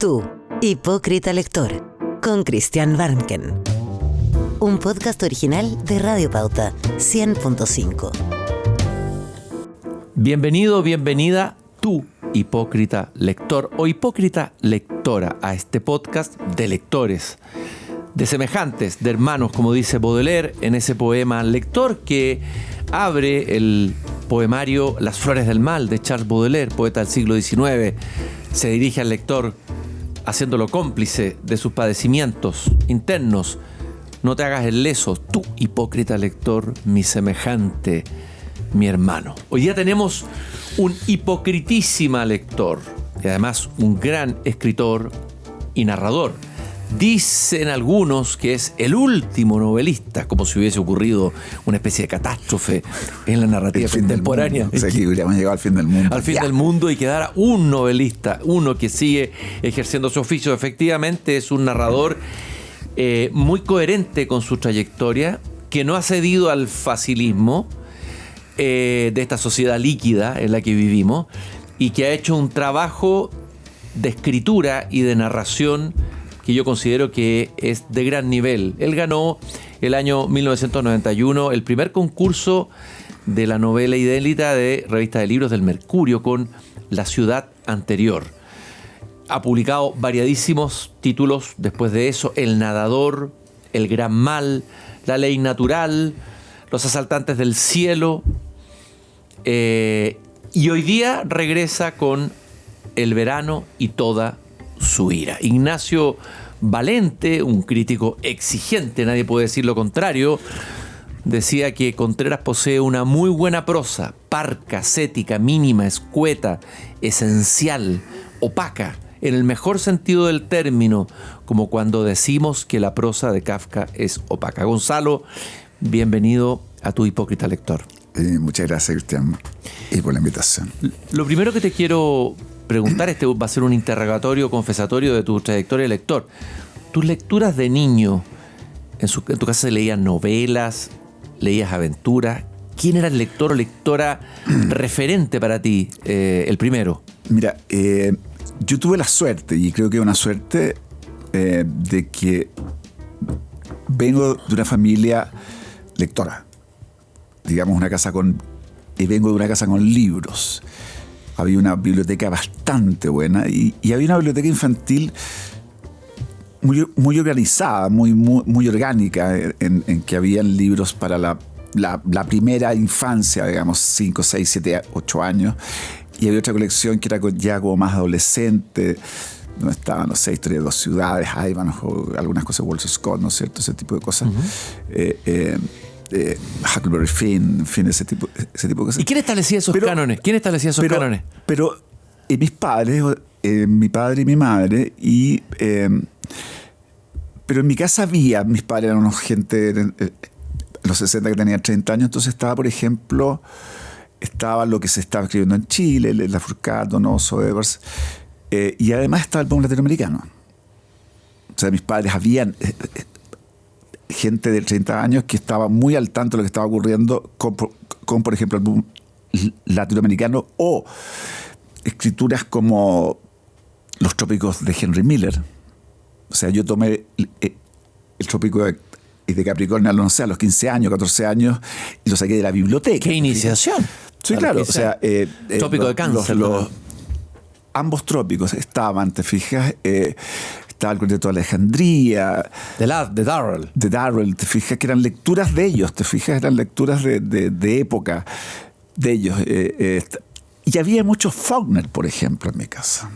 Tú, hipócrita lector, con Cristian Warnken. Un podcast original de Radio Pauta 100.5. Bienvenido, bienvenida, tú, hipócrita lector o hipócrita lectora, a este podcast de lectores, de semejantes, de hermanos, como dice Baudelaire en ese poema Lector, que abre el poemario Las flores del mal de Charles Baudelaire, poeta del siglo XIX. Se dirige al lector haciéndolo cómplice de sus padecimientos internos. No te hagas el leso, tú, hipócrita lector, mi semejante, mi hermano. Hoy día tenemos un hipocritísima lector y además un gran escritor y narrador. Dicen algunos que es el último novelista, como si hubiese ocurrido una especie de catástrofe en la narrativa contemporánea. O sea, que hubiéramos llegado al fin del mundo. Al fin del mundo, y quedara un novelista, uno que sigue ejerciendo su oficio. Efectivamente es un narrador muy coherente con su trayectoria, que no ha cedido al facilismo de esta sociedad líquida en la que vivimos, y que ha hecho un trabajo de escritura y de narración que yo considero que es de gran nivel. Él ganó el año 1991 el primer concurso de la novela inédita de Revista de Libros del Mercurio con La ciudad anterior. Ha publicado variadísimos títulos después de eso: El nadador, El gran mal, La ley natural, Los asaltantes del cielo, y hoy día regresa con El verano y toda su ira. Ignacio Valente, un crítico exigente, nadie puede decir lo contrario, decía que Contreras posee una muy buena prosa, parca, cética, mínima, escueta, esencial, opaca, en el mejor sentido del término, como cuando decimos que la prosa de Kafka es opaca. Gonzalo, bienvenido a Tu hipócrita lector. Muchas gracias, Cristian, y por la invitación. Lo primero que te quiero preguntar, este va a ser un interrogatorio confesatorio de tu trayectoria de lector. Tus lecturas de niño, en tu casa se leían novelas, leías aventuras. ¿Quién era el lector o lectora referente para ti, el primero? Mira, yo tuve la suerte, y creo que una suerte, de que vengo de una familia lectora. Digamos, y vengo de una casa con libros. Había una biblioteca bastante buena y había una biblioteca infantil muy organizada, muy orgánica, en que habían libros para la primera infancia, digamos, 5, 6, 7, 8 años. Y había otra colección que era ya como más adolescente, donde estaban, no sé, Historia de dos ciudades, Ivanhoe, o algunas cosas de Walter Scott, ¿no es cierto? Ese tipo de cosas. Huckleberry Finn, en fin, ese tipo de cosas. ¿Y quién establecía esos cánones? Cánones? Pero mis padres, mi padre y mi madre, pero en mi casa mis padres eran unos gente en los 60 que tenían 30 años, entonces estaba lo que se estaba escribiendo en Chile, Lafourcade, Donoso, Evers, y además estaba el boom latinoamericano. O sea, mis padres habían gente de 30 años que estaba muy al tanto de lo que estaba ocurriendo con por ejemplo, el boom latinoamericano, o escrituras como Los trópicos de Henry Miller. O sea, yo tomé el trópico de Capricornio, no sé, a los 15 años, 14 años, y lo saqué de la biblioteca. ¡Qué iniciación! Sí, claro. O sea, Trópico de Cáncer. Ambos trópicos estaban, ¿te fijas? Estaba el Cuarteto de Alejandría. De Darrell. De Darrell, te fijas, que eran lecturas de ellos, te fijas, eran lecturas de época de ellos. Y había mucho Faulkner, por ejemplo, en mi casa.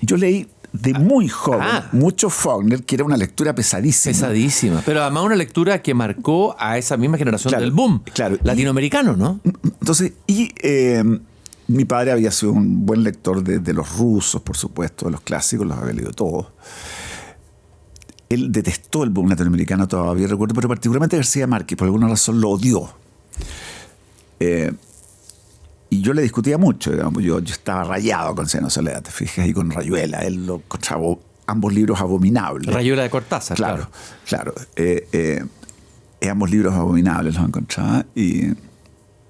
Yo leí de muy joven mucho Faulkner, que era una lectura pesadísima. Pesadísima. Pero además una lectura que marcó a esa misma generación del boom latinoamericano, ¿no? Entonces, mi padre había sido un buen lector de los rusos, por supuesto, de los clásicos, los había leído todos. Él detestó el boom latinoamericano, todavía recuerdo, pero particularmente García Márquez, por alguna razón lo odió. Y yo le discutía mucho, digamos. Yo estaba rayado con Cien años de soledad, te fijas, y con Rayuela. Él lo encontraba ambos libros abominables. Rayuela de Cortázar, claro. Ambos libros abominables los encontraba, y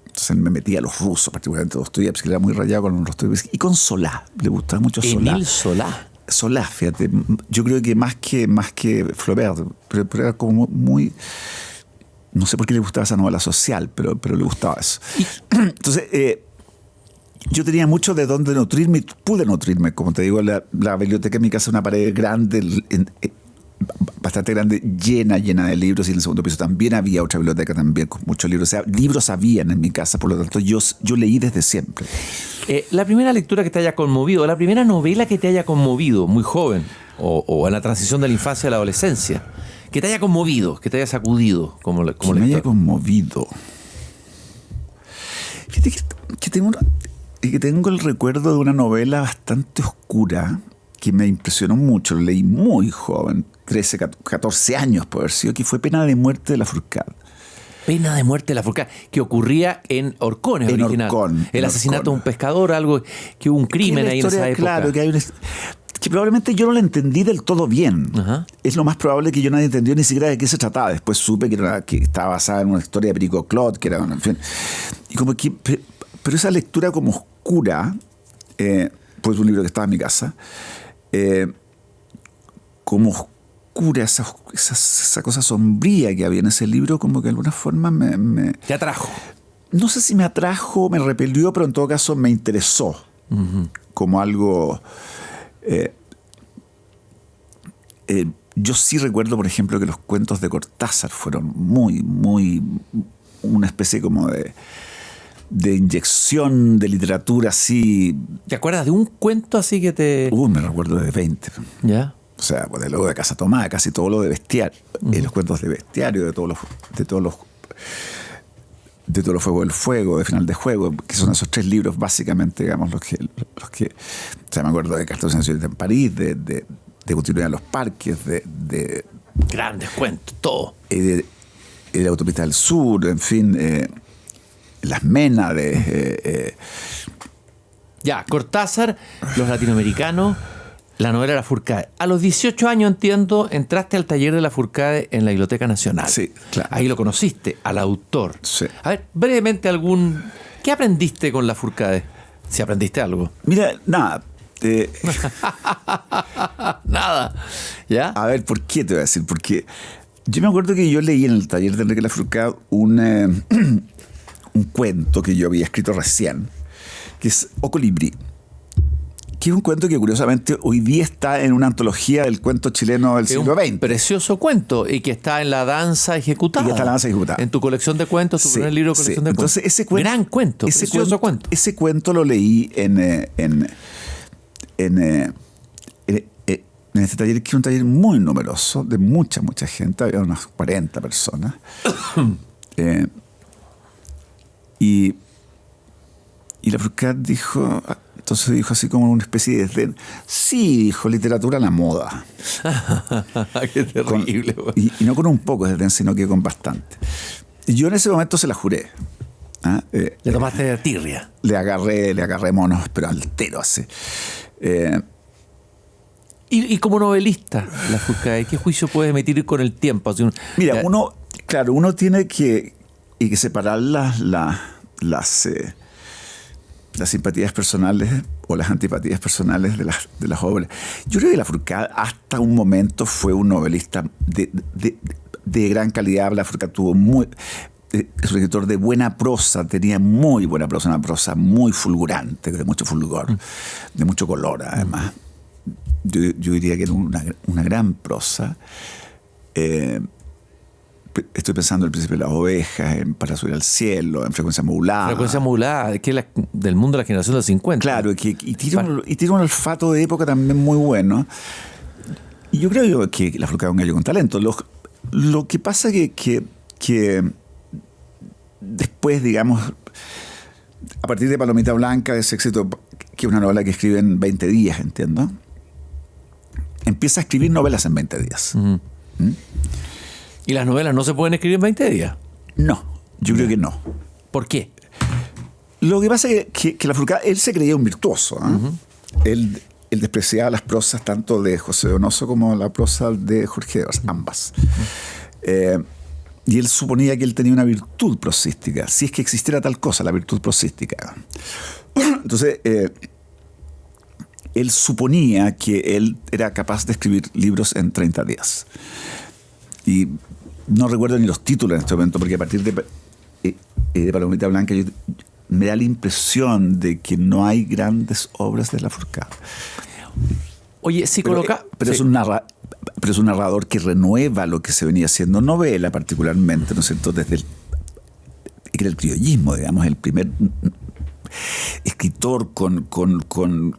entonces me metía a los rusos, particularmente Dostoyevski, que era muy rayado con Dostoyevski, y con Solá, le gustaba mucho Solá. Emil Solá. Solá, fíjate. Yo creo que más que Flaubert, pero era como muy... No sé por qué le gustaba esa novela social, pero le gustaba eso. Entonces, yo tenía mucho de dónde nutrirme y pude nutrirme. Como te digo, la biblioteca en mi casa es una pared grande, bastante grande, llena de libros, y en el segundo piso también había otra biblioteca también con muchos libros. O sea, libros habían en mi casa, por lo tanto yo leí desde siempre. La primera lectura que te haya conmovido, la primera novela que te haya conmovido, muy joven, o en la transición de la infancia a la adolescencia, que te haya conmovido, que te haya sacudido como lector. Me haya conmovido. Fíjate que tengo el recuerdo de una novela bastante oscura que me impresionó mucho. Lo leí muy joven, 13, 14 años por haber sido, que fue Pena de muerte de Lafourcade. Pena de muerte de Lafourcade, que ocurría en Orcón, en original. Orcón, el asesinato de un pescador, algo que hubo un crimen ahí historia, en esa época. Claro, que probablemente yo no la entendí del todo bien. Ajá. Es lo más probable que yo no haya entendido ni siquiera de qué se trataba. Después supe que estaba basada en una historia de Perico Clot, que era, en fin. Y como que, pero esa lectura como oscura, pues un libro que estaba en mi casa, como oscura, esa cosa sombría que había en ese libro, como que de alguna forma me ¿te atrajo? No sé si me atrajo, me repelió, pero en todo caso me interesó. Uh-huh. Como algo... yo sí recuerdo, por ejemplo, que los cuentos de Cortázar fueron muy una especie como de inyección de literatura así. ¿Te acuerdas de un cuento así que te...? Me recuerdo de 20. ¿Ya? O sea, pues de luego de Casa Tomada, casi todo lo de Bestiario. Uh-huh. Los cuentos de Bestiario, de todos los Fuego del Fuego, de Final de Juego, que son esos 3 libros básicamente, digamos, los que o sea, me acuerdo de Cartas en París, de Continuidad en los Parques, de grandes cuentos, todo. De la Autopista del Sur, en fin, Las Ménades. Ya, Cortázar, los latinoamericanos, la novela Lafourcade. A los 18 años, entiendo, entraste al taller de Lafourcade en la Biblioteca Nacional. Sí, claro. Ahí lo conociste, al autor. Sí. A ver, brevemente, ¿qué aprendiste con Lafourcade? Si aprendiste algo. Mira, nada. Nada. ¿Ya? A ver, ¿por qué te voy a decir? Porque yo me acuerdo que yo leí en el taller de Enrique Lafourcade un cuento que yo había escrito recién, que es O Colibrí, que es un cuento que curiosamente hoy día está en una antología del cuento chileno del siglo XX. Precioso cuento, y que está en La Danza Ejecutada. En tu colección de cuentos, tu primer libro de colección de cuentos. Entonces, ese cuento, gran cuento, precioso cuento. Ese cuento lo leí en este taller, que es un taller muy numeroso, de mucha gente, había unas 40 personas. Y Lafourcade dijo... Entonces dijo así como una especie de desdén. Sí, dijo, literatura a la moda. Qué terrible. Y no con un poco de desdén, sino que con bastante. Y yo en ese momento se la juré. ¿Le tomaste de tirria? Le agarré monos, pero altero así. Y como novelista, Lafourcade, ¿qué juicio puedes emitir con el tiempo? Mira, uno tiene que separar las simpatías personales o las antipatías personales de las obras. Yo creo que Lafourcade hasta un momento fue un novelista de gran calidad. Lafourcade tuvo es un escritor de buena prosa, tenía muy buena prosa, una prosa muy fulgurante, de mucho fulgor, de mucho color además. Yo diría que era una gran prosa. Estoy pensando en El Príncipe de las Ovejas, en Para subir al cielo, en Frecuencia modulada. Frecuencia modulada, que es del mundo de la generación del 50. Claro, y tiene un olfato de época también muy bueno. Y yo creo que Lafourcade es un gallo con talento. Lo que pasa que después, digamos, a partir de Palomita Blanca, de ese éxito, que es una novela que escribe en 20 días, entiendo, empieza a escribir novelas en 20 días. Uh-huh. ¿Y las novelas no se pueden escribir en 20 días? No, yo creo que no. ¿Por qué? Lo que pasa es que Lafourcade, él se creía un virtuoso. Uh-huh. Él despreciaba las prosas tanto de José Donoso como la prosa de Jorge Devers, ambas. Uh-huh. Y él suponía que él tenía una virtud prosística, si es que existiera tal cosa, la virtud prosística. Entonces, él suponía que él era capaz de escribir libros en 30 días. Y no recuerdo ni los títulos en este momento, porque a partir de Palomita Blanca me da la impresión de que no hay grandes obras de Lafourcade. Oye, si coloca... Pero sí. es un narrador que renueva lo que se venía haciendo, novela particularmente, ¿no es cierto? Desde el criollismo, digamos, el primer escritor con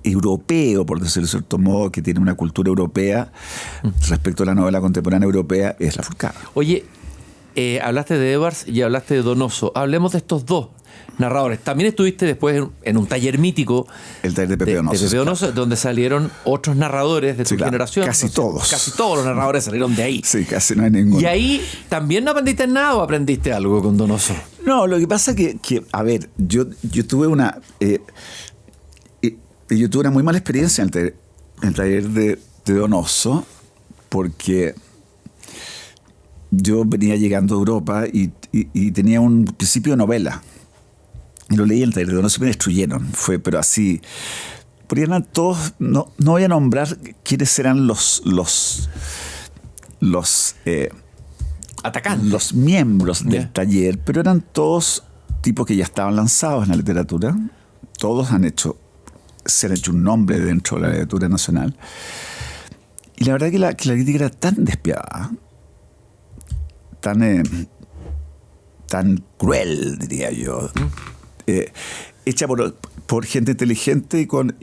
europeo, por decirlo de cierto modo, que tiene una cultura europea respecto a la novela contemporánea europea, es Lafourcade. Oye, hablaste de Edwards y hablaste de Donoso. Hablemos de estos dos narradores. También estuviste después en un taller mítico. El taller de Pepe Donoso. De Pepe Donoso, claro. Donde salieron otros narradores de tu claro, generación. casi todos. Casi todos los narradores salieron de ahí. Sí, casi no hay ninguno. ¿Y ahí también no aprendiste nada o aprendiste algo con Donoso? No, lo que pasa que a ver, yo tuve una... yo tuve una muy mala experiencia en el taller de Donoso, porque yo venía llegando a Europa y tenía un principio de novela. Y lo leí en el taller de Donoso y me destruyeron. Pero así... Porque eran todos... No voy a nombrar quiénes eran los Atacantes. los miembros del taller, pero eran todos tipos que ya estaban lanzados en la literatura. Todos se han hecho un nombre dentro de la literatura nacional. Y la verdad que la crítica era tan despiadada, tan cruel, diría yo, hecha por gente inteligente y con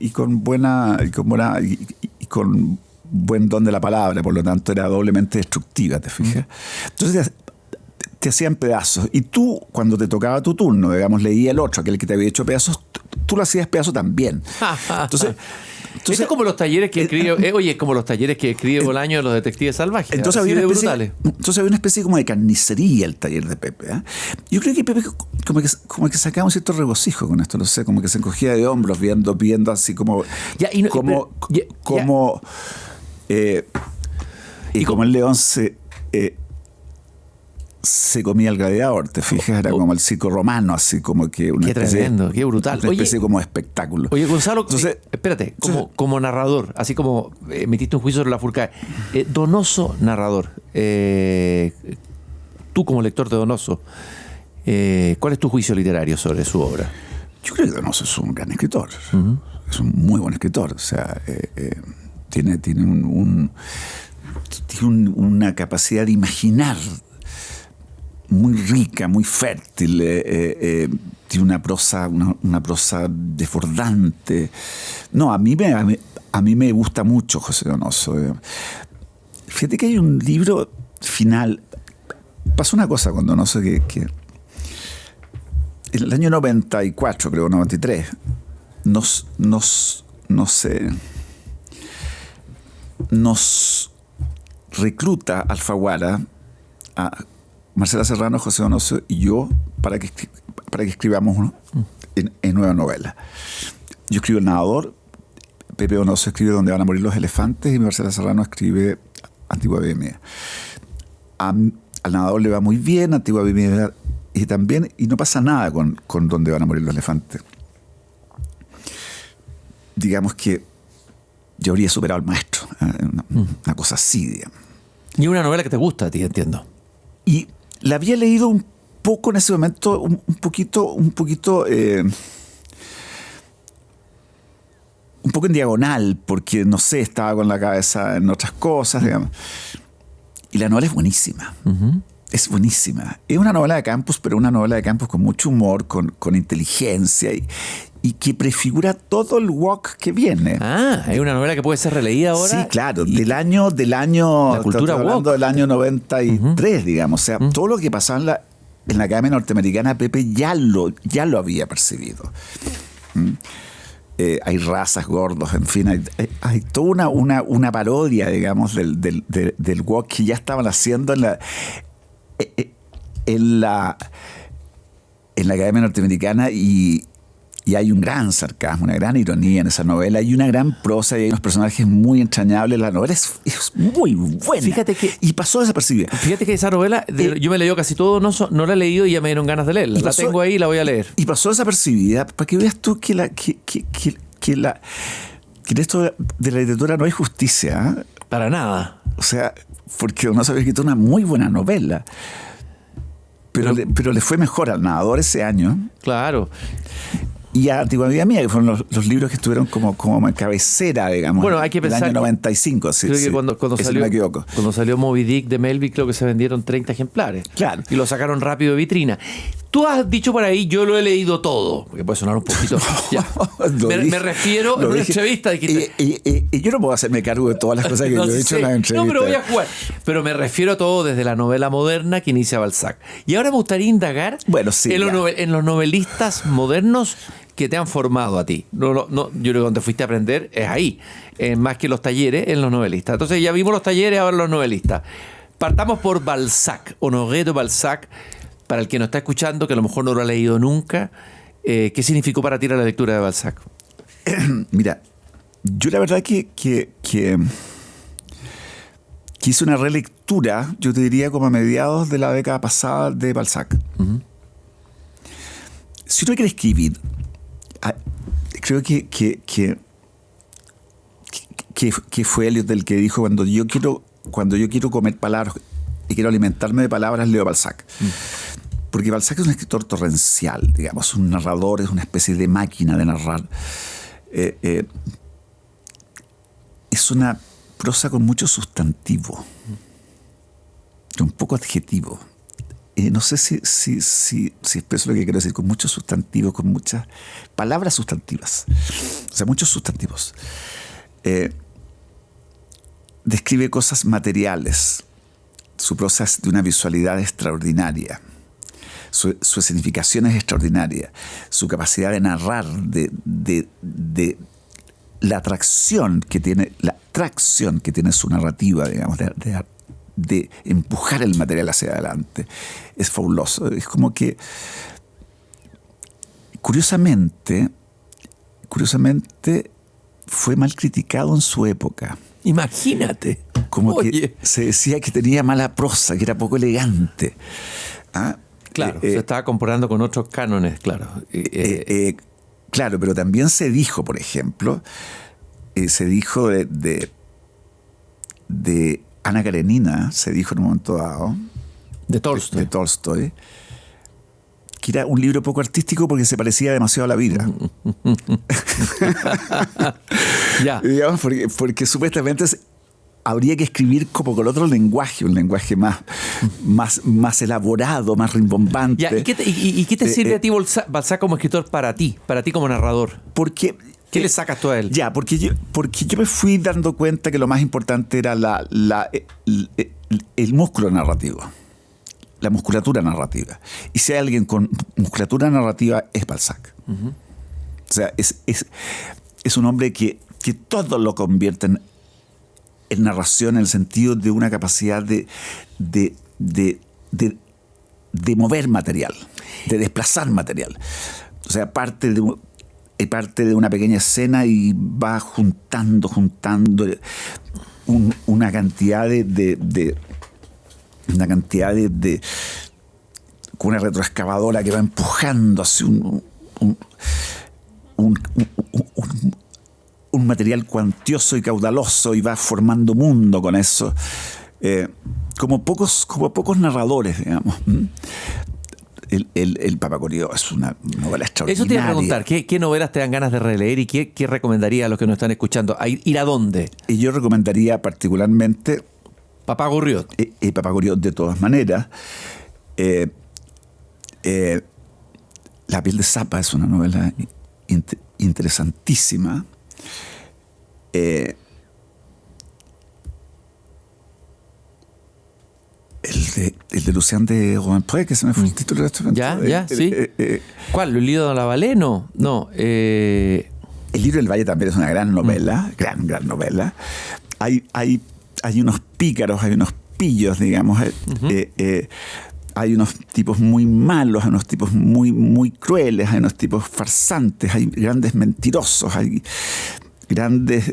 buen don de la palabra, por lo tanto era doblemente destructiva, ¿te fijas? Entonces te hacían pedazos. Y tú, cuando te tocaba tu turno, digamos, leía el otro, aquel que te había hecho pedazos, tú lo hacías pedazo también. Entonces, esto es como los talleres que escribe, es como los talleres que escribe Bolaño de los detectives salvajes. Entonces había una especie como de carnicería el taller de Pepe. ¿Eh? Yo creo que Pepe como que sacaba un cierto regocijo con esto, no sé, como que se encogía de hombros viendo así como como el león se comía el gladiador, ¿te fijas? Era como el circo romano, así como que una qué especie, tremendo, qué brutal. Una especie como de espectáculo. Oye, Gonzalo, entonces, espérate, como narrador, así como emitiste un juicio sobre Lafourcade, Donoso narrador, tú como lector de Donoso, ¿cuál es tu juicio literario sobre su obra? Yo creo que Donoso es un gran escritor. Es un muy buen escritor. O sea, tiene una capacidad de imaginar muy rica, muy fértil, tiene una prosa desbordante. No, a mí me gusta mucho José Donoso. Fíjate que hay un libro final. Pasó una cosa con Donoso que en el año 94, creo, 93, nos recluta Alfaguara a Marcela Serrano, José Donoso y yo para que escribamos en nueva novela. Yo escribo El Nadador, Pepe Donoso escribe Donde van a morir los elefantes y Marcela Serrano escribe Antigua Bohemia. Al Nadador le va muy bien, Antigua Bohemia y también, y no pasa nada con Donde van a morir los elefantes. Digamos que yo habría superado al maestro, una cosa así, digamos. Y una novela que te gusta a ti, entiendo. Y la había leído un poco en ese momento, un poquito en diagonal, porque no sé, estaba con la cabeza en otras cosas, digamos. Y la novela es buenísima. Es buenísima. Es una novela de campus, pero una novela de campus con mucho humor, con inteligencia y que prefigura todo el walk que viene. Es una novela que puede ser releída ahora. Sí, claro, del año la cultura hablando del año 93, digamos. O sea, todo lo que pasaba en la Academia Norteamericana, Pepe ya lo había percibido. Hay razas, gordos, en fin, hay toda una parodia, digamos, del walk que ya estaban haciendo en la Academia Norteamericana y hay un gran sarcasmo, una gran ironía en esa novela, y una gran prosa y hay unos personajes muy entrañables. La novela es muy buena. Fíjate que, y pasó desapercibida. Fíjate que esa novela, yo me leí casi todo, no la he leído y ya me dieron ganas de leerla. La tengo ahí y la voy a leer. Y pasó desapercibida para que veas tú que que en esto de la literatura no hay justicia, ¿eh? Para nada. O sea, porque Donoso había escrito una muy buena novela, pero le fue mejor al Nadador ese año. Claro. Y a Antigua Vida Mía, que fueron los libros que estuvieron como en cabecera, digamos. Bueno, hay que pensar. El año 95, sí. Creo que cuando Ese salió, no me equivoco. cuando salió Moby Dick de Melville, creo que se vendieron 30 ejemplares. Claro. Y lo sacaron rápido de vitrina. Tú has dicho por ahí, yo lo he leído todo, porque puede sonar un poquito. Ya. Me refiero en una entrevista. Y yo no puedo hacerme cargo de todas las cosas que yo he dicho en la entrevista. No, pero voy a jugar. Pero me refiero a todo desde la novela moderna que inicia Balzac. Y ahora me gustaría indagar en los novelistas modernos que te han formado a ti. No, yo creo que donde fuiste a aprender es ahí, más que los talleres, en los novelistas. Entonces ya vimos los talleres, ahora los novelistas. Partamos por Balzac, Honoré de Balzac, para el que nos está escuchando, que a lo mejor no lo ha leído nunca. ¿Qué significó para ti la lectura de Balzac? Mira, yo la verdad que hice una relectura, yo te diría como a mediados de la década pasada, de Balzac. Uh-huh. Si uno quiere escribir, creo que fue Eliot el que dijo, cuando yo quiero comer palabras y quiero alimentarme de palabras, leo Balzac. Porque Balzac es un escritor torrencial, digamos, un narrador, es una especie de máquina de narrar. Es una prosa con mucho sustantivo, un poco adjetivo. No sé si expreso lo que quiero decir, con muchos sustantivos, con muchas palabras sustantivas. O sea, muchos sustantivos. Describe cosas materiales. Su prosa es de una visualidad extraordinaria. Su significación es extraordinaria. Su capacidad de narrar, de la atracción que tiene su narrativa, digamos, de empujar el material hacia adelante, es fabuloso. Es como que, curiosamente, fue mal criticado en su época. Imagínate. Como que se decía que tenía mala prosa, que era poco elegante. Claro, se estaba comparando con otros cánones, claro. Claro, pero también se dijo, por ejemplo, de Ana Karenina, se dijo en un momento dado, de Tolstoy, que era un libro poco artístico porque se parecía demasiado a la vida. Ya. Digamos, porque supuestamente habría que escribir como con otro lenguaje, un lenguaje más elaborado, más rimbombante. Ya, ¿y qué te sirve a ti Balzac como escritor para ti como narrador? Porque ¿qué le sacas tú a él? Ya, porque yo me fui dando cuenta que lo más importante era el músculo narrativo, la musculatura narrativa. Y si hay alguien con musculatura narrativa, es Balzac. Uh-huh. O sea, es un hombre que todo lo convierte en narración, en el sentido de una capacidad de mover material, de desplazar material. O sea, parte de una pequeña escena y va juntando una cantidad con una retroexcavadora que va empujando así un material cuantioso y caudaloso, y va formando mundo con eso, como pocos narradores, digamos. El Papagorió es una novela extraordinaria. Eso te iba a preguntar, ¿qué novelas te dan ganas de releer y qué recomendaría a los que nos están escuchando? ¿Ir a dónde? Y yo recomendaría particularmente Papagorió. Papagorió, de todas maneras. La piel de Zapa es una novela interesantísima. El de Lucien de Rubempré, que se me fue el título de este momento. Sí. ¿Cuál? ¿El libro de la Valeno? No. El libro del Valle también es una gran novela, gran novela. Hay unos pícaros, hay unos pillos, digamos. Hay unos tipos muy malos, hay unos tipos muy crueles, hay unos tipos farsantes, hay grandes mentirosos, hay grandes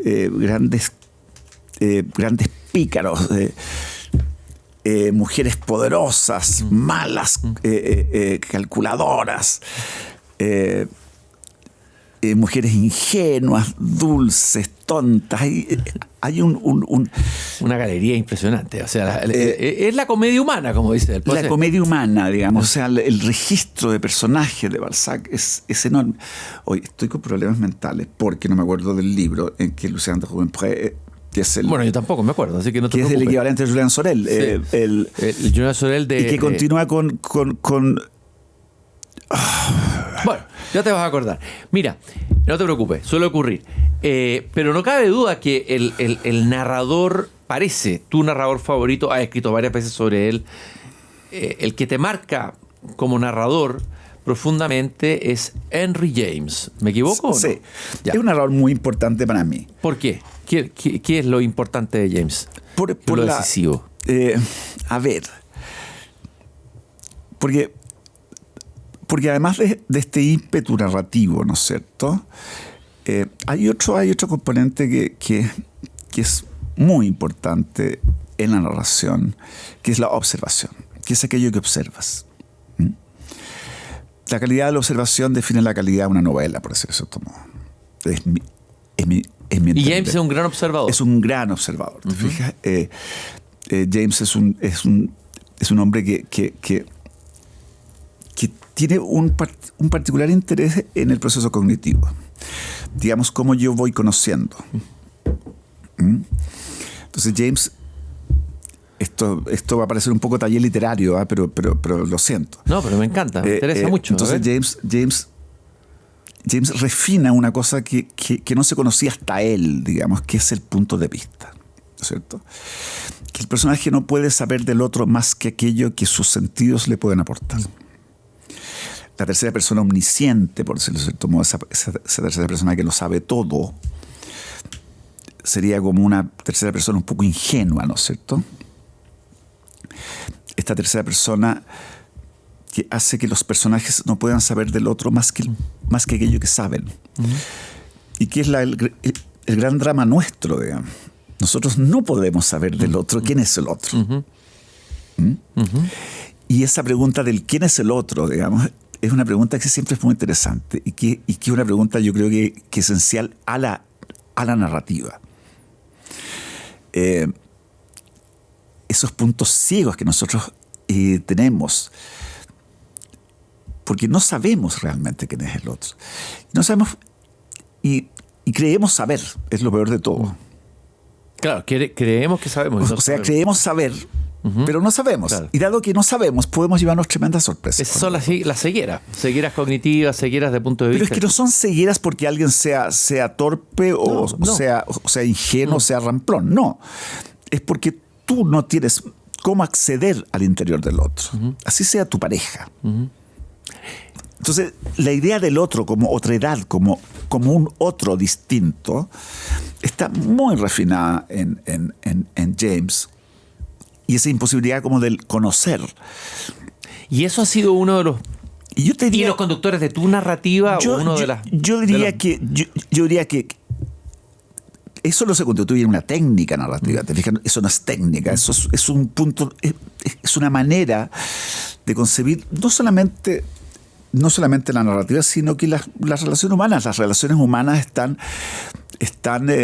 pícaros, mujeres poderosas, malas, calculadoras. mujeres ingenuas, dulces, tontas. Hay una galería impresionante. O sea, es la comedia humana, como dice el poeta. La comedia humana, digamos. O sea, el registro de personajes de Balzac es enorme. Hoy estoy con problemas mentales porque no me acuerdo del libro en que Lucien de Rubempré, que es el... Bueno, yo tampoco me acuerdo, así que no te preocupes. Que es el equivalente de Julián Sorel. Sí. El Julián Sorel de... Y que continúa con Bueno, ya te vas a acordar. Mira, no te preocupes, suele ocurrir. Pero no cabe duda que el narrador, parece tu narrador favorito, has escrito varias veces sobre él. El que te marca como narrador profundamente es Henry James. ¿Me equivoco? Sí. ¿No? Es un narrador muy importante para mí. ¿Por qué? ¿Qué es lo importante de James? Por lo decisivo. A ver. Porque además de este ímpetu narrativo, ¿no es cierto? Hay otro componente que es muy importante en la narración, que es la observación, que es aquello que observas. La calidad de la observación define la calidad de una novela, por decirlo de cierto modo. Es mi y James es un gran observador. Es un gran observador, ¿te fijas? James es un hombre que tiene un particular interés en el proceso cognitivo. Digamos, cómo yo voy conociendo. Entonces, James, esto va a parecer un poco taller literario, ¿eh? pero lo siento. No, pero me encanta, me interesa mucho. Entonces, James refina una cosa que no se conocía hasta él, digamos, que es el punto de vista, ¿no es cierto? Que el personaje no puede saber del otro más que aquello que sus sentidos le pueden aportar. La tercera persona omnisciente, por decirlo de cierto modo, esa tercera persona que lo sabe todo, sería como una tercera persona un poco ingenua, ¿no es cierto? Esta tercera persona que hace que los personajes no puedan saber del otro más que aquello que saben. Y que es el gran drama nuestro, digamos. Nosotros no podemos saber del otro quién es el otro. Y esa pregunta del quién es el otro, digamos, es una pregunta que siempre es muy interesante y que es una pregunta, yo creo que esencial a la narrativa. Esos puntos ciegos que nosotros tenemos, porque no sabemos realmente quién es el otro. No sabemos y creemos saber, es lo peor de todo. Claro, creemos que sabemos. O sea, creemos saber, pero no sabemos. Claro. Y dado que no sabemos, podemos llevarnos tremendas sorpresas. Esas son las cegueras cognitivas, cegueras de punto de vista. Pero es que no son cegueras porque alguien sea torpe o sea ingenuo, sea ramplón. No. Es porque tú no tienes cómo acceder al interior del otro. Así sea tu pareja. Entonces, la idea del otro como otredad, como un otro distinto, está muy refinada en James. Y esa imposibilidad como del conocer. Y eso ha sido uno de los ¿y los conductores de tu narrativa? Yo diría que eso no se constituye en una técnica narrativa. ¿Te fijas? Eso no es técnica. Eso es un punto, es una manera de concebir no solamente la narrativa, sino que las relaciones humanas están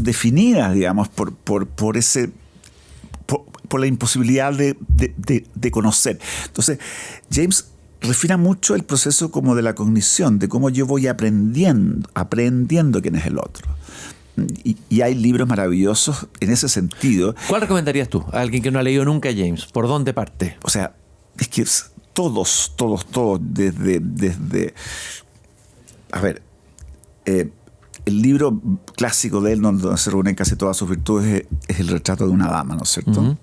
definidas, digamos, por la imposibilidad de conocer. Entonces, James refina mucho el proceso como de la cognición, de cómo yo voy aprendiendo quién es el otro. Y hay libros maravillosos en ese sentido. ¿Cuál recomendarías tú a alguien que no ha leído nunca James? ¿Por dónde parte? O sea, es que todos, desde a ver, el libro clásico de él, donde se reúnen casi todas sus virtudes, es El retrato de una dama, ¿no es cierto?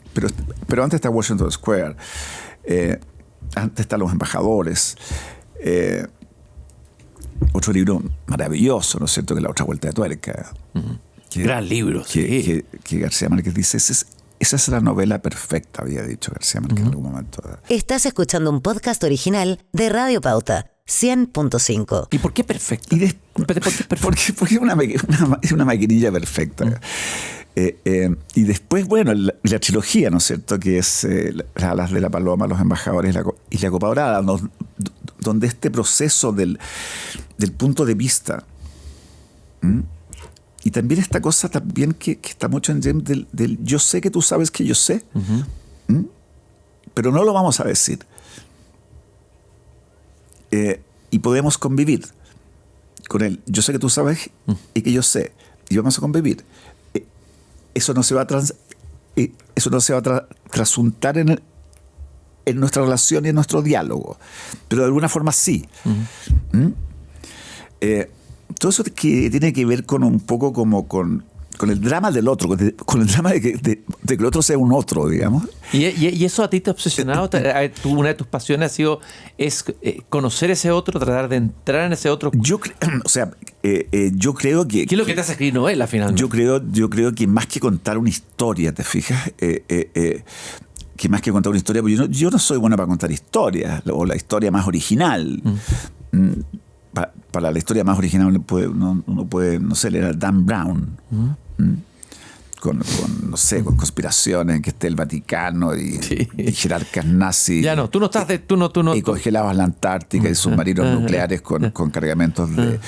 Pero antes está Washington Square, antes están Los embajadores, otro libro maravilloso, ¿no es cierto?, que es La otra vuelta de tuerca. Gran libro, que García Márquez dice, esa es la novela perfecta, había dicho García Márquez en algún momento. Estás escuchando un podcast original de Radio Pauta 100.5. ¿Y por qué perfecta? Porque es una maquinilla perfecta. Y después, bueno, la trilogía, ¿no es cierto?, que es Las alas de la paloma, Los embajadores y La copa dorada, donde este proceso del punto de vista, y también esta cosa también que está mucho en James del yo sé que tú sabes que yo sé, pero no lo vamos a decir. Y podemos convivir con él. Yo sé que tú sabes y que yo sé, y vamos a convivir. Eso no se va a trasuntar en nuestra relación y en nuestro diálogo, pero de alguna forma sí. Todo eso que tiene que ver con un poco como con el drama del otro, con el drama de que el otro sea un otro, digamos. ¿Y eso a ti te ha obsesionado? Una de tus pasiones es conocer ese otro, tratar de entrar en ese otro. Yo creo que... ¿Qué es lo que te hace escribir novela, finalmente? Yo creo que más que contar una historia, ¿te fijas? Que más que contar una historia, porque yo no soy bueno para contar historias, o la historia más original. Para la historia más original uno puede, no sé, leer a Dan Brown. Con conspiraciones en que esté el Vaticano y jerarcas nazis. Ya no, tú no estás tú no. Y congelados la Antártica y submarinos nucleares con cargamentos de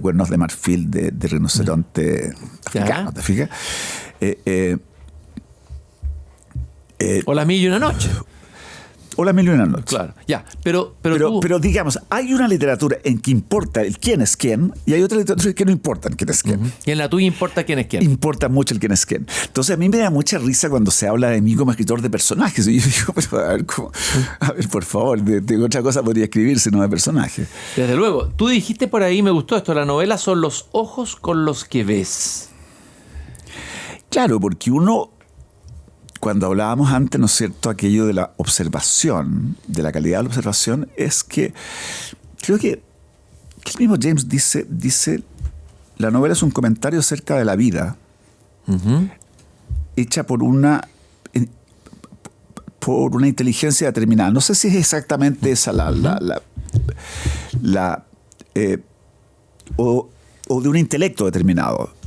cuernos de marfil de rinoceronte africano, ¿te fijas? O La Mil y una Noche. O La Mil y una Noche. Claro, ya. Pero digamos, hay una literatura en que importa el quién es quién, y hay otra literatura en que no importa el quién es quién. Y en la tuya importa quién es quién. Importa mucho el quién es quién. Entonces a mí me da mucha risa cuando se habla de mí como escritor de personajes. Y yo digo, pero a ver, por favor, de otra cosa podría escribir sino de personajes. Desde luego. Tú dijiste por ahí, me gustó esto, la novela son los ojos con los que ves. Claro, porque uno... Cuando hablábamos antes, ¿no es cierto?, aquello de la observación, de la calidad de la observación, es que creo que el mismo James dice la novela es un comentario acerca de la vida, hecha por una inteligencia determinada. No sé si es exactamente esa o de un intelecto determinado.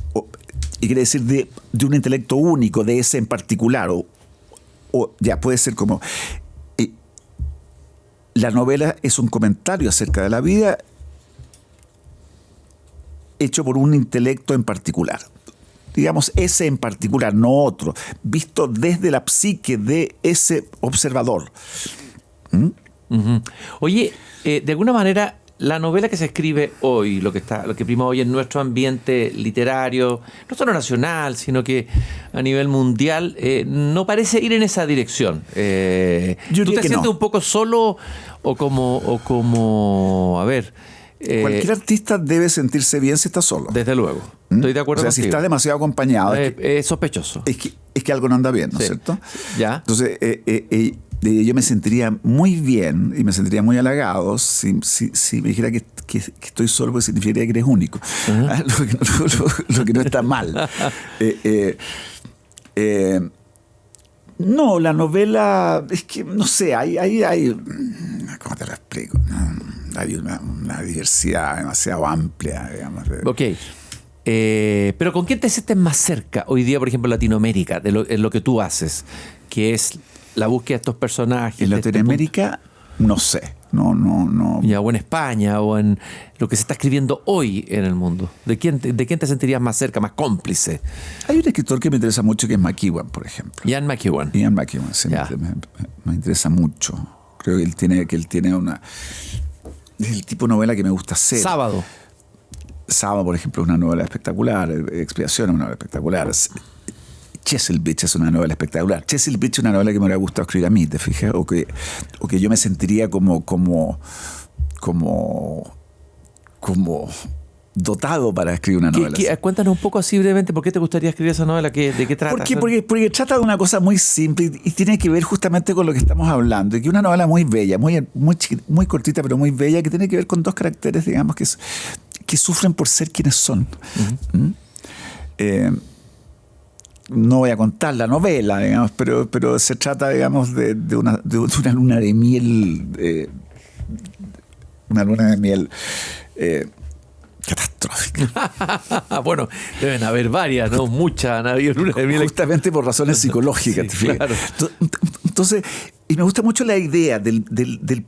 Y quiere decir de un intelecto único, de ese en particular, o ya puede ser como... la novela es un comentario acerca de la vida hecho por un intelecto en particular. Digamos, ese en particular, no otro, visto desde la psique de ese observador. Oye, de alguna manera... La novela que se escribe hoy, lo que prima hoy en nuestro ambiente literario, no solo nacional, sino que a nivel mundial, no parece ir en esa dirección. ¿Tú te sientes un poco solo o como a ver? Cualquier artista debe sentirse bien si está solo. Desde luego. Estoy de acuerdo contigo. Si está demasiado acompañado. Es sospechoso. Es que algo no anda bien, ¿no es cierto? Ya. Entonces, yo me sentiría muy bien y me sentiría muy halagado si me dijera que estoy solo, porque significaría que eres único. Lo que no está mal. No, la novela, es que, no sé, hay ¿cómo te lo explico? Hay una diversidad demasiado amplia, digamos. Ok. Pero ¿con quién te sientes más cerca hoy día, por ejemplo, en Latinoamérica, en lo que tú haces, que es la búsqueda de estos personajes? En Latinoamérica, no sé. No. Ya, o en España, o en lo que se está escribiendo hoy en el mundo. ¿De quién te sentirías más cerca, más cómplice? Hay un escritor que me interesa mucho, que es McEwan, por ejemplo. Ian McEwan. Sí, me interesa mucho. Creo que él tiene una... Es el tipo de novela que me gusta hacer. Sábado, por ejemplo, es una novela espectacular. Expiación es una novela espectacular. Chesil Beach es una novela espectacular. Chesil Beach es una novela que me hubiera gustado escribir a mí, ¿te fijas? O que yo me sentiría como dotado para escribir una novela. Cuéntanos un poco así brevemente, ¿por qué te gustaría escribir esa novela? ¿De qué trata? Porque trata de una cosa muy simple y tiene que ver justamente con lo que estamos hablando. Y que es una novela muy bella, muy cortita, pero muy bella, que tiene que ver con dos caracteres, digamos, que sufren por ser quienes son. No voy a contar la novela, digamos, pero se trata, digamos, de una luna de miel, catastrófica. Bueno, deben haber varias, ¿no? Muchas han habido lunas de miel. Justamente por razones psicológicas. Sí, claro. Entonces, Y me gusta mucho la idea del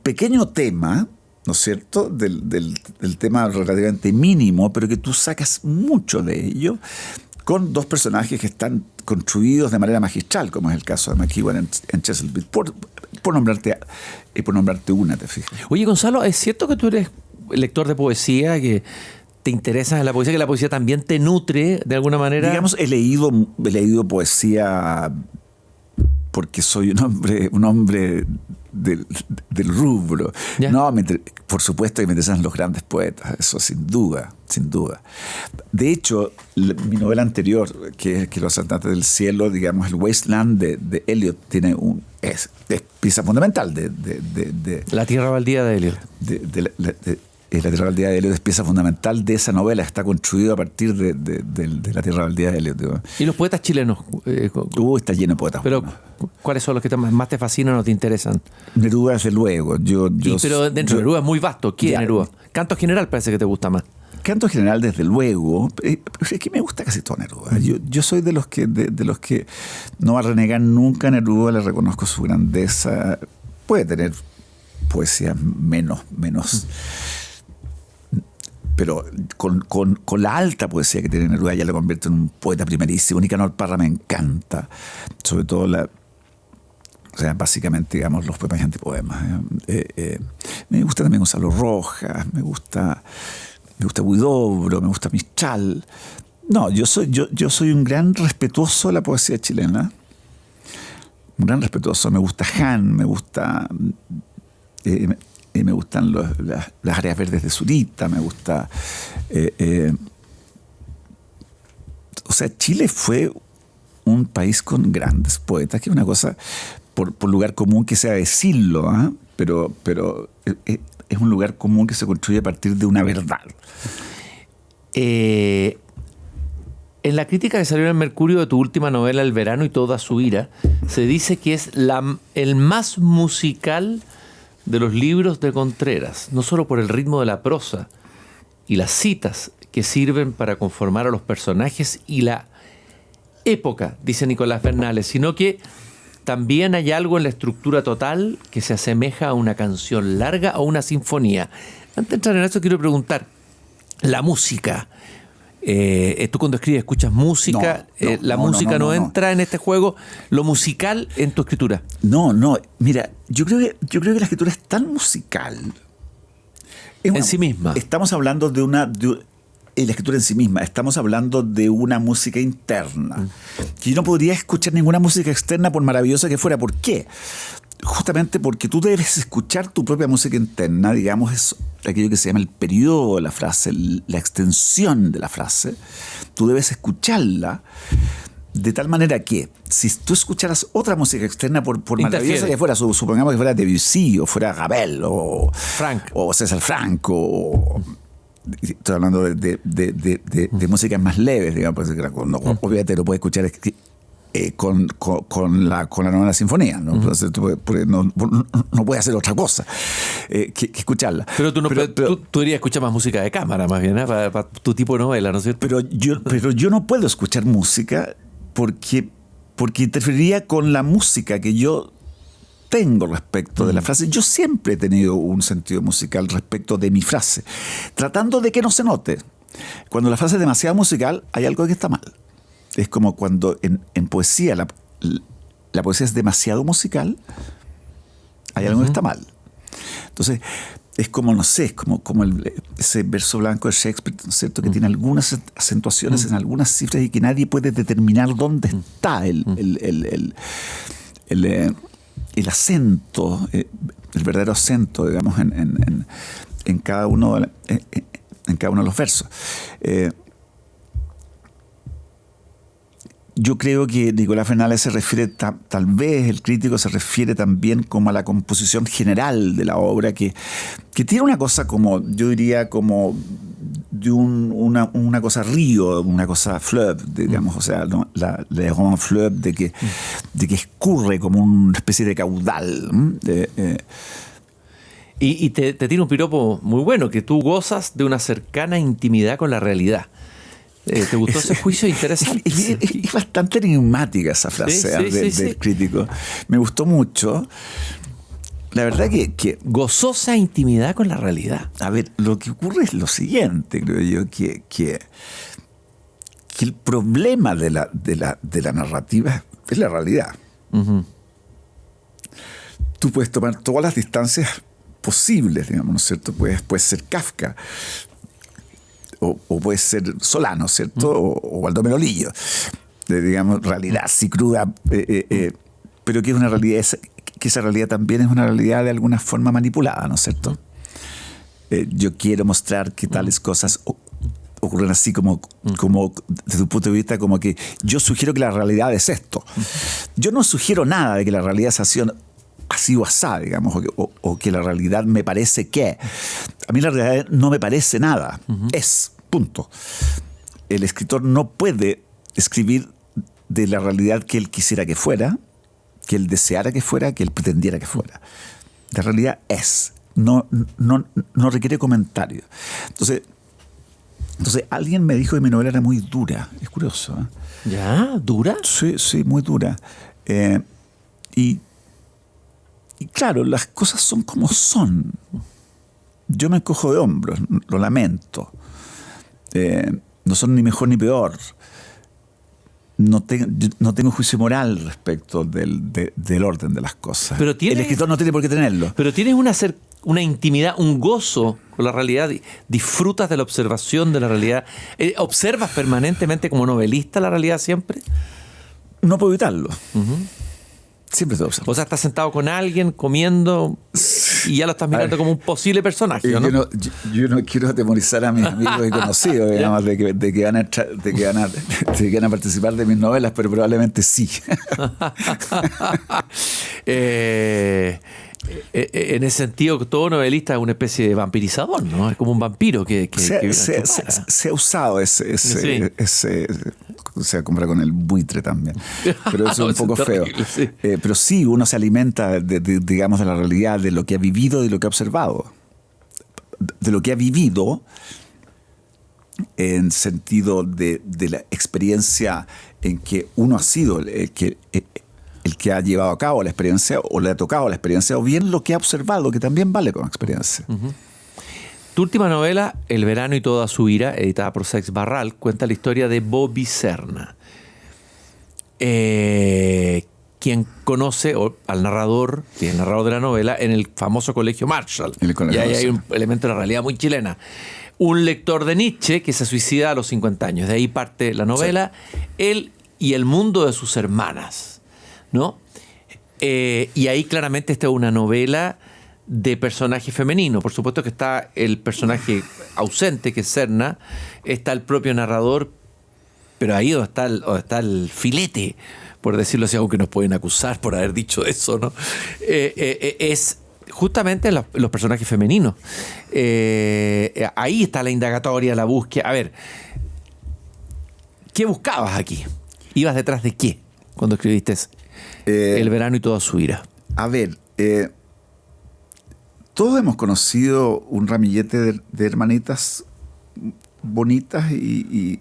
pequeño tema, ¿no es cierto? Del tema relativamente mínimo, pero que tú sacas mucho de ello, con dos personajes que están construidos de manera magistral, como es el caso de McEwan en Chesapeake, por nombrarte una, ¿te fijas? Oye, Gonzalo, ¿es cierto que tú eres lector de poesía, que te interesas en la poesía, que la poesía también te nutre de alguna manera? Digamos, he leído poesía porque soy un hombre del rubro. ¿Ya? No, por supuesto que me interesan los grandes poetas, eso sin duda, sin duda. De hecho, mi novela anterior, que es Los Asaltantes del Cielo, digamos, el Wasteland de Eliot, tiene es pieza fundamental de La Tierra Baldía de Eliot. La Tierra Baldía de Eliot es pieza fundamental de esa novela, está construido a partir de La Tierra Baldía de Eliot. Digo. ¿Y los poetas chilenos? Está lleno de poetas. Pero, buenos. ¿cuáles son los que más te fascinan o te interesan? Neruda, desde luego. Pero dentro de Neruda es muy vasto. ¿Quién es Neruda? Canto general parece que te gusta más. Canto general, desde luego. Es que me gusta casi todo Neruda. Yo soy de los que no va a renegar nunca a Neruda, le reconozco su grandeza. Puede tener poesía menos pero con la alta poesía que tiene Neruda ya le convierte en un poeta primerísimo. Nicanor Parra me encanta, sobre todo básicamente, digamos, los poemas y antipoemas. Me gusta también Gonzalo Rojas, me gusta Huidobro, me gusta Mistral. No, yo soy un gran respetuoso de la poesía chilena, un gran respetuoso. Me gusta Han, me gustan las áreas verdes de Zurita, me gusta... Chile fue un país con grandes poetas, que es una cosa, por lugar común que sea decirlo, ¿eh? pero es un lugar común que se construye a partir de una verdad. En la crítica que salió en el Mercurio de tu última novela, El verano y toda su ira, se dice que es el más musical de los libros de Contreras, no solo por el ritmo de la prosa y las citas que sirven para conformar a los personajes y la época, dice Nicolás Bernales, sino que también hay algo en la estructura total que se asemeja a una canción larga o una sinfonía. Antes de entrar en eso, quiero preguntar, la música. Tú cuando escribes escuchas música, la música no entra en este juego, lo musical en tu escritura. No, mira, yo creo que la escritura es tan musical en sí misma. Estamos hablando de la escritura en sí misma, estamos hablando de una música interna, que yo no podría escuchar ninguna música externa por maravillosa que fuera. ¿Por qué? Justamente porque tú debes escuchar tu propia música interna, digamos, es aquello que se llama el periodo de la frase, la extensión de la frase. Tú debes escucharla de tal manera que si tú escucharas otra música externa, por maravillosa que fuera, supongamos que fuera Debussy o fuera Ravel o César Frank estoy hablando de músicas más leves, digamos, obviamente lo puedes escuchar con la novena sinfonía, ¿no? Entonces, no puede hacer otra cosa que escucharla. Pero tú dirías escuchar más música de cámara, más bien, ¿eh? para tu tipo de novela, ¿no es cierto? Pero yo no puedo escuchar música porque interferiría con la música que yo tengo respecto de la frase. Yo siempre he tenido un sentido musical respecto de mi frase, tratando de que no se note. Cuando la frase es demasiado musical, hay algo que está mal. Es como cuando en poesía la poesía es demasiado musical, hay algo que está mal. Entonces, es como, no sé, es como ese verso blanco de Shakespeare, ¿no es cierto?, que tiene algunas acentuaciones en algunas cifras y que nadie puede determinar dónde está el acento, el verdadero acento, digamos, en cada uno de los versos. Yo creo que Nicolás Bernales se refiere, tal vez el crítico se refiere también como a la composición general de la obra, que tiene una cosa como, yo diría, como de una cosa río, una cosa fleuve, digamos, o sea, ¿no? la grand fleuve de que escurre como una especie de caudal. Y te tira un piropo muy bueno, que tú gozas de una cercana intimidad con la realidad. ¿Te gustó ese juicio? Interesante. Es bastante enigmática esa frase del crítico. Me gustó mucho. La verdad que gozosa intimidad con la realidad. A ver, lo que ocurre es lo siguiente, creo yo, que el problema de la narrativa es la realidad. Uh-huh. Tú puedes tomar todas las distancias posibles, digamos, ¿no es cierto? Puede ser Kafka, o puede ser Solano, ¿cierto? O Baldomero Lillo. Digamos, realidad así cruda, pero que es una realidad, que esa realidad también es una realidad de alguna forma manipulada, ¿no es cierto? Yo quiero mostrar que tales cosas ocurren así como desde tu punto de vista, como que yo sugiero que la realidad es esto. Yo no sugiero nada de que la realidad es así o asá, digamos, o que la realidad me parece que. A mí la realidad no me parece nada. Es, punto. El escritor no puede escribir de la realidad que él quisiera que fuera, que él deseara que fuera, que él pretendiera que fuera. La realidad es. No requiere comentario. Entonces, alguien me dijo que mi novela era muy dura. Es curioso, ¿eh? ¿Ya? ¿Dura? Sí, muy dura. Y claro, las cosas son como son. Yo me encojo de hombros, lo lamento. No son ni mejor ni peor. No tengo juicio moral respecto del orden de las cosas. Pero el escritor no tiene por qué tenerlo. Pero tienes una intimidad, un gozo con la realidad. Disfrutas de la observación de la realidad. ¿Observas permanentemente como novelista la realidad siempre? No puedo evitarlo. Uh-huh. Siempre te observo. O sea, estás sentado con alguien comiendo y ya lo estás mirando como un posible personaje, ¿no? Yo no quiero atemorizar a mis amigos y conocidos, digamos, de que van a participar de mis novelas, pero probablemente sí. En ese sentido, todo novelista es una especie de vampirizador, ¿no? Es como un vampiro que se ha usado ese se compra con el buitre también, pero eso es un poco feo. Sí. Pero sí, uno se alimenta digamos, de la realidad, de lo que ha vivido, de lo que ha observado, de lo que ha vivido en sentido de la experiencia en que uno ha sido el que ha llevado a cabo la experiencia, o le ha tocado la experiencia, o bien lo que ha observado, que también vale como experiencia. Uh-huh. Tu última novela, El verano y toda su ira, editada por Seix Barral, cuenta la historia de Bobby Serna. Quien conoce al narrador, que es el narrador de la novela, en el famoso Colegio Marshall. Y ahí hay un elemento de la realidad muy chilena. Un lector de Nietzsche que se suicida a los 50 años. De ahí parte la novela. Sí. Él y el mundo de sus hermanas, ¿no? Y ahí claramente esta es una novela de personaje femenino. Por supuesto que está el personaje ausente, que es Serna, está el propio narrador, pero ahí donde está el filete, por decirlo así, aunque nos pueden acusar por haber dicho eso, ¿no? Es justamente los personajes femeninos. Ahí está la indagatoria, la búsqueda. A ver, ¿qué buscabas aquí? ¿Ibas detrás de qué cuando escribiste El verano y toda su ira? A ver, todos hemos conocido un ramillete de hermanitas bonitas y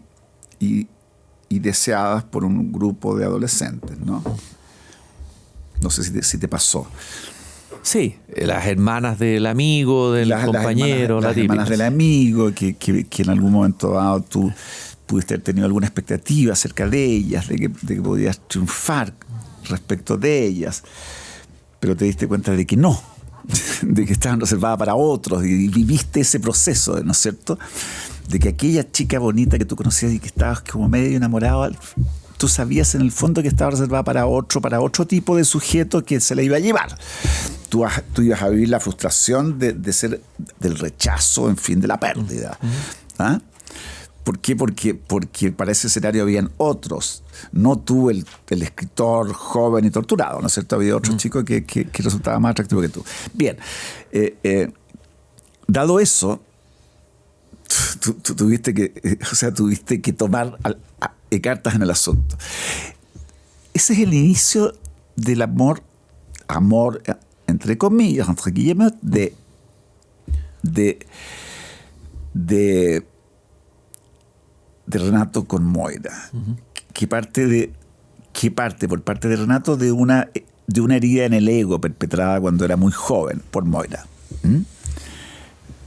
deseadas por un grupo de adolescentes, ¿no? No sé si te pasó. Sí, las hermanas del amigo, del compañero. Las hermanas del amigo, que en algún momento dado tú pudiste haber tenido alguna expectativa acerca de ellas, de que podías triunfar respecto de ellas, pero te diste cuenta de que no, de que estaban reservadas para otros, y viviste ese proceso, ¿no es cierto? De que aquella chica bonita que tú conocías y que estabas como medio enamorado, tú sabías en el fondo que estaba reservada para otro tipo de sujeto que se la iba a llevar. Tú ibas a vivir la frustración de ser del rechazo, en fin, de la pérdida. ¿Ah? ¿Por qué? Porque para ese escenario habían otros, no tú el escritor joven y torturado, ¿no es cierto? Había otro chico que resultaba más atractivo que tú. Bien, dado eso, tú tuviste que tomar cartas en el asunto. Ese es el inicio del amor entre comillas, entre guillemets, Renato con Moira, que parte por parte de Renato de una herida en el ego perpetrada cuando era muy joven por Moira.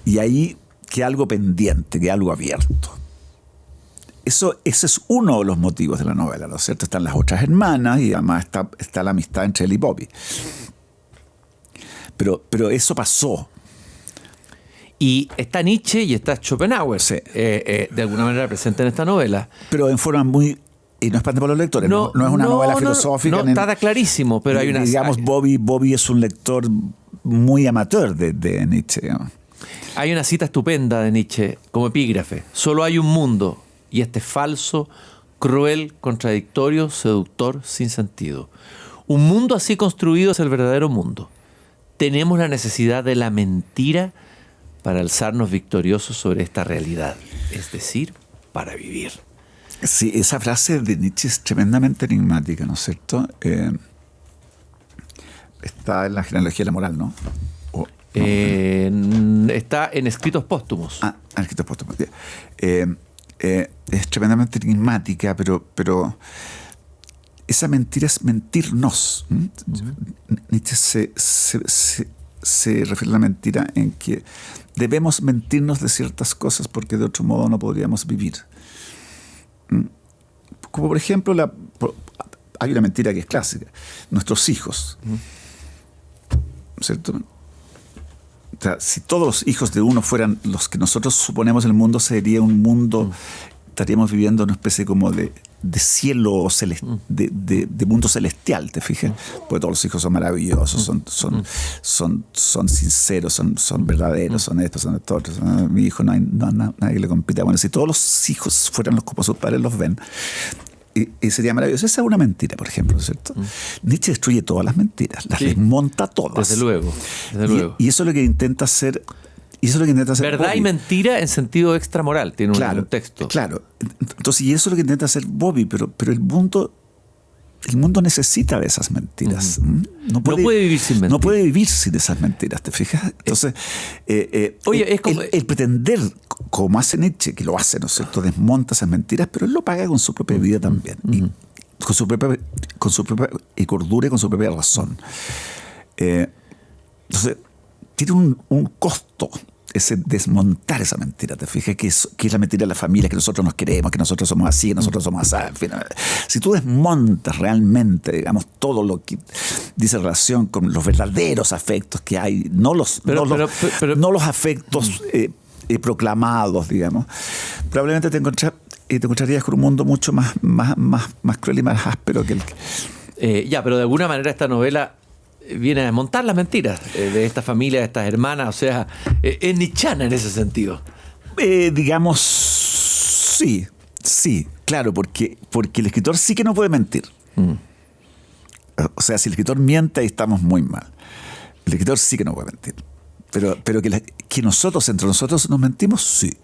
Y ahí que algo pendiente, que algo abierto. Ese es uno de los motivos de la novela, ¿no es cierto? Están las otras hermanas y además está la amistad entre él y Bobby. Pero eso pasó. Y está Nietzsche y está Schopenhauer, Sí. De alguna manera presente en esta novela. Pero en forma muy... Y no espante por los lectores, no es una novela filosófica. No, está clarísimo, pero hay una... Digamos, Bobby es un lector muy amateur de Nietzsche, digamos. Hay una cita estupenda de Nietzsche como epígrafe. Solo hay un mundo, y este es falso, cruel, contradictorio, seductor, sin sentido. Un mundo así construido es el verdadero mundo. Tenemos la necesidad de la mentira para alzarnos victoriosos sobre esta realidad, es decir, para vivir. Sí, esa frase de Nietzsche es tremendamente enigmática, ¿no es cierto? Está en la genealogía de la moral, ¿no? Está en Escritos Póstumos. En Escritos Póstumos. Es tremendamente enigmática, pero esa mentira es mentirnos. Nietzsche se refiere a la mentira en que debemos mentirnos de ciertas cosas porque de otro modo no podríamos vivir. Como por ejemplo, hay una mentira que es clásica. Nuestros hijos. ¿Cierto? O sea, si todos los hijos de uno fueran los que nosotros suponemos el mundo, sería un mundo, estaríamos viviendo una especie como de cielo de mundo celestial, ¿te fijas? Porque todos los hijos son maravillosos, son sinceros, son verdaderos, son estos, son estos otros. Mi hijo no hay nadie que le compita. Bueno, si todos los hijos fueran los como sus padres los ven, y sería maravilloso. Esa es una mentira, por ejemplo, ¿cierto? Nietzsche destruye todas las mentiras, las desmonta todas. Desde luego. Y eso es lo que intenta hacer. Verdad Bobby. y mentira en sentido extramoral, tiene un texto. Claro. Entonces, y eso es lo que intenta hacer Bobby, pero el mundo necesita de esas mentiras. No puede vivir sin mentiras. No puede vivir sin esas mentiras, ¿te fijas? Entonces, oye, es como... el pretender, como hace Nietzsche, que lo hace, ¿no es cierto?, desmonta esas mentiras, pero él lo paga con su propia vida también. Y con su propia cordura y con su propia razón. Entonces, tiene un costo ese desmontar esa mentira, ¿te fijas? Que es la mentira de la familia, que nosotros nos queremos, que nosotros somos así, que nosotros somos así. En fin, si tú desmontas realmente, digamos, todo lo que dice relación con los verdaderos afectos que hay, no los afectos proclamados, digamos, probablemente te encontrarías con un mundo mucho más cruel y más áspero que el que... pero de alguna manera esta novela viene a desmontar las mentiras de esta familia, de estas hermanas, o sea, es nietzscheana en ese sentido. Digamos, sí, claro, porque el escritor sí que no puede mentir. O sea, si el escritor miente, ahí estamos muy mal. El escritor sí que no puede mentir. Pero que nosotros, entre nosotros, nos mentimos, sí.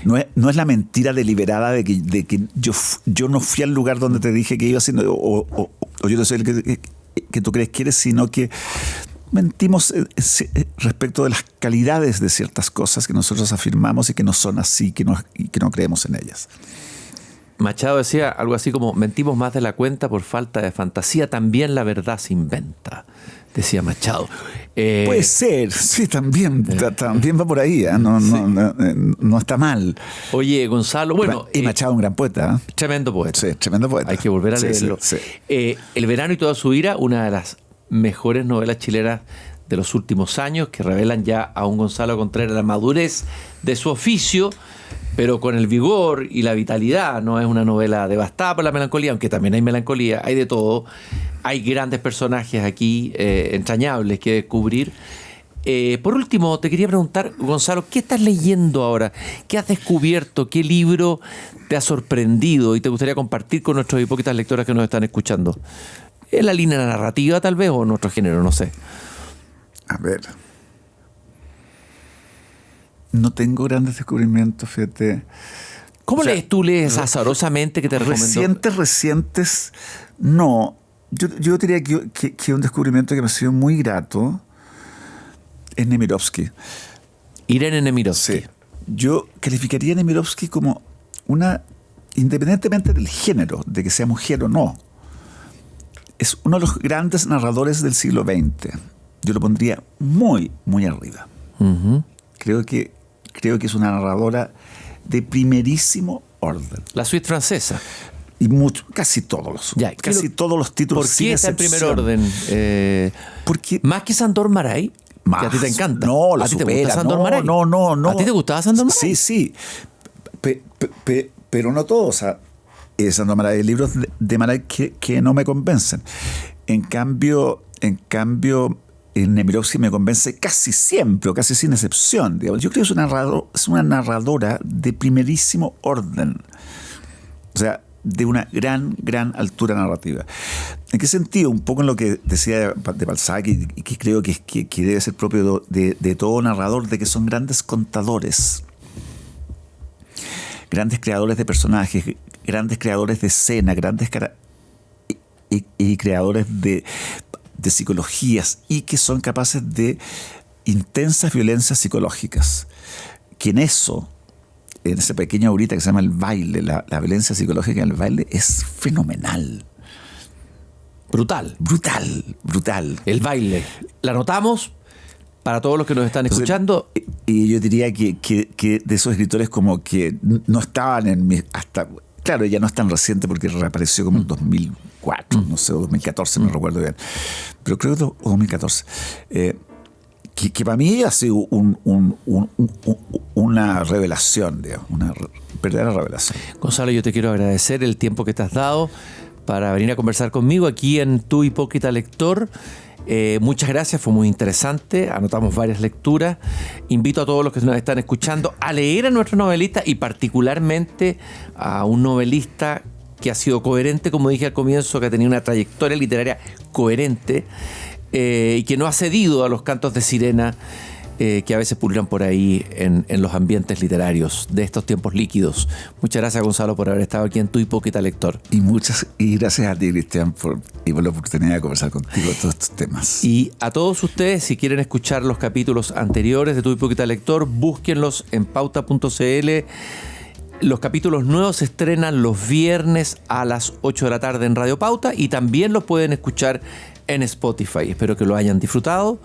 No es la mentira deliberada de que yo no fui al lugar donde te dije que iba haciendo, o yo no soy el que tú crees que eres, sino que mentimos respecto de las calidades de ciertas cosas que nosotros afirmamos y que no son así, y que no creemos en ellas. Machado decía algo así como: mentimos más de la cuenta por falta de fantasía, también la verdad se inventa, decía Machado. Puede ser, sí, también va por ahí, ¿eh? No está mal. Oye, Gonzalo, bueno... Y Machado, un gran poeta. Tremendo poeta. Sí, tremendo poeta. Hay que volver a leerlo. Sí. El verano y toda su ira, una de las mejores novelas chilenas de los últimos años, que revelan ya a un Gonzalo Contreras la madurez de su oficio, pero con el vigor y la vitalidad. No es una novela devastada por la melancolía, aunque también hay melancolía, hay de todo. Hay grandes personajes aquí, entrañables, que descubrir. Por último, te quería preguntar, Gonzalo, ¿qué estás leyendo ahora? ¿Qué has descubierto? ¿Qué libro te ha sorprendido y te gustaría compartir con nuestros hipócritas lectores que nos están escuchando? ¿Es la línea narrativa tal vez o en otro género? No sé. A ver... No tengo grandes descubrimientos, fíjate. ¿Cómo lees tú? ¿Lees azarosamente que te recomendó? Recientes, no. Yo diría que un descubrimiento que me ha sido muy grato es Nemirovsky. Irene Nemirovsky. Sí. Yo calificaría a Nemirovsky como independientemente del género, de que sea mujer o no, es uno de los grandes narradores del siglo XX. Yo lo pondría muy, muy arriba. Uh-huh. Creo que es una narradora de primerísimo orden. La suite francesa. Y casi todos los títulos. ¿Por qué está en primer orden? Porque más que Sandor Maray, que a ti te encanta. No, ¿A ti te gusta Sandor Maray? No. ¿A ti te gustaba Sandor Maray? Sí. Pero no todos. O sea, Sandor Maray, hay libros de Maray que no me convencen. En cambio, Nemirovsky me convence casi siempre, o casi sin excepción. Digamos. Yo creo que es una narradora de primerísimo orden. O sea, de una gran altura narrativa. ¿En qué sentido? Un poco en lo que decía de Balzac y que creo que debe ser propio de todo narrador, de que son grandes contadores, grandes creadores de personajes, grandes creadores de escena, grandes y creadores de psicologías, y que son capaces de intensas violencias psicológicas. Que en esa pequeña horita que se llama el baile, la violencia psicológica en el baile es fenomenal. Brutal. El baile. La anotamos para todos los que nos están escuchando. Y yo diría que de esos escritores como que no estaban hasta... Claro, ya no es tan reciente porque reapareció como en 2004, no sé, o 2014, no recuerdo bien. Pero creo que 2014. Que para mí ha sido una revelación, digamos, una verdadera revelación. Gonzalo, yo te quiero agradecer el tiempo que te has dado para venir a conversar conmigo aquí en Tu Hipócrita Lector. Muchas gracias, fue muy interesante, anotamos varias lecturas. Invito a todos los que nos están escuchando a leer a nuestro novelista, y particularmente a un novelista que ha sido coherente, como dije al comienzo, que ha tenido una trayectoria literaria coherente, y que no ha cedido a los cantos de sirena que a veces pululan por ahí en los ambientes literarios de estos tiempos líquidos. Muchas gracias, Gonzalo, por haber estado aquí en Tu Hipócrita Lector. Y gracias a ti, Cristian, por la oportunidad de conversar contigo de todos estos temas. Y a todos ustedes, si quieren escuchar los capítulos anteriores de Tu Hipócrita Lector, búsquenlos en pauta.cl. Los capítulos nuevos se estrenan los viernes a las 8 de la tarde en Radio Pauta, y también los pueden escuchar en Spotify. Espero que lo hayan disfrutado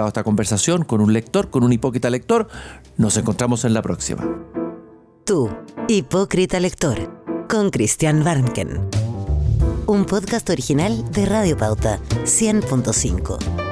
esta conversación con un lector, con un hipócrita lector. Nos encontramos en la próxima. Tu Hipócrita Lector, con Christian Warnken. Un podcast original de Radio Pauta 100.5.